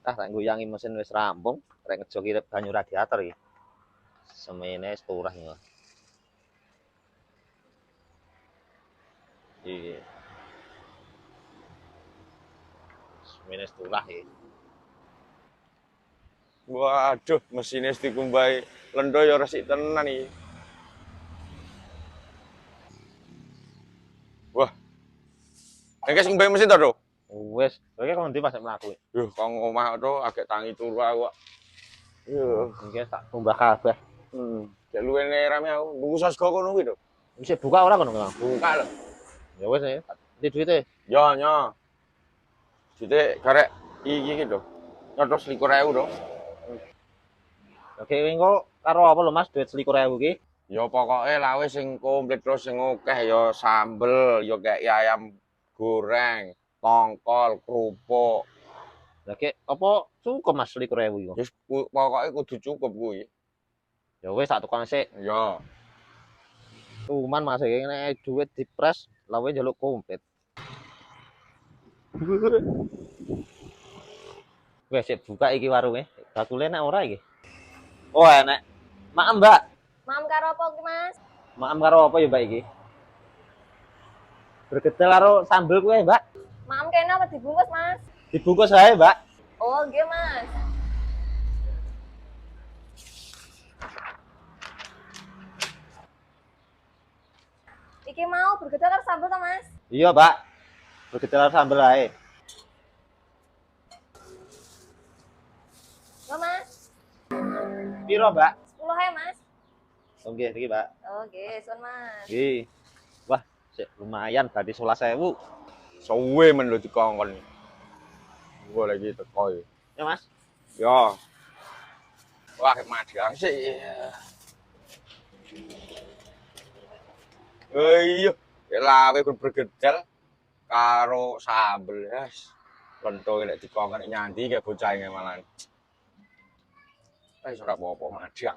Tak goyangi mesin wis rampung, rek ngejoki banyu radiator iki. Semene turah iki. Iki. Semene turah iki. Waduh, mesinnya dikumbai lendo ya resik tenan iki. Wah. Nek sing kumbai mesin to, Dok? Wis, kowe kok ndi pas mlaku? Yuh, kok omah to agak tangi turu aku kok. Yuh, Iki tak tumbah kabeh. Cek luwene rame aku. Nunggu sosgo kono kuwi, Dok. Wis buka ora kono, Kang? Buka lho. Ya wis ya. Ndi duite? Yo, nyo. Jute karek iki iki, Dok. Nyotos 21.000, Dok. Oke, engko karo apa lho Mas duit 21.000 ki? Ya pokoke lawe sing komplit terus sing akeh ya sambel, ya kayak ayam goreng, tongkol, kerupuk. Lah ki apa cukup Mas 21.000 iku? Wis pokoke kudu cukup kuwi. Ya wis tak tukang sik. Ya. Cuman Mas iki nek duit dipres lawe njaluk komplit. Wes sik buka iki warunge. Bakule nek ora iki. Oh, enek. Maem, Mbak. Maem karo apa ki, Mas? Maem karo apa ya, Mbak iki? Bergedel karo sambel kuwi, Mbak. Maem kene apa dibungkus, Mas? Dibungkus ae, Mbak. Oh, nggih, Mas. Iki mau bergedel karo sambel to, Mas? Iya, Mbak. Bergedel karo sambel ae. Yo, Mas. Piro, Mbak? 10 ae, Mas. Oh, nggih, iki, Mbak. Oh, nggih, sun, Mas. Nggih. Wah, sik lumayan berarti 11.000. Suwe men lho dikongkon. Gua lagi teko iki. Ya, Mas. Ya. Wah, madang sih. Iya, lawe bergedel karo sambel ya. Lento nek dikongkon nek nyandi kayak bocah ngemalan. Wis ora apa-apa madang.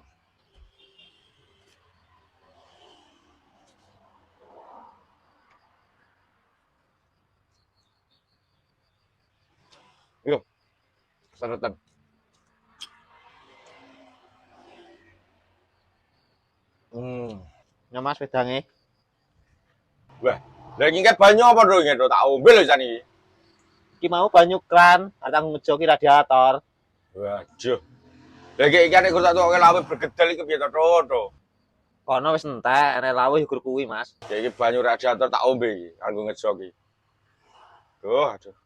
Yo. Seretan. Ya, Mas wedange. Wah, lagi ngket banyu apa dong ngket tak ombe lho jan iki. Iki mau banyu kran, ada ngejoki radiator. Waduh. Lagi iki nek tak tukoke lawe bergedel iki piye to? Kono wis entek, nek lawuh ukur kuwi, Mas. Ya iki banyu radiator tak ombe iki kanggo ngejoki. Duh, aduh.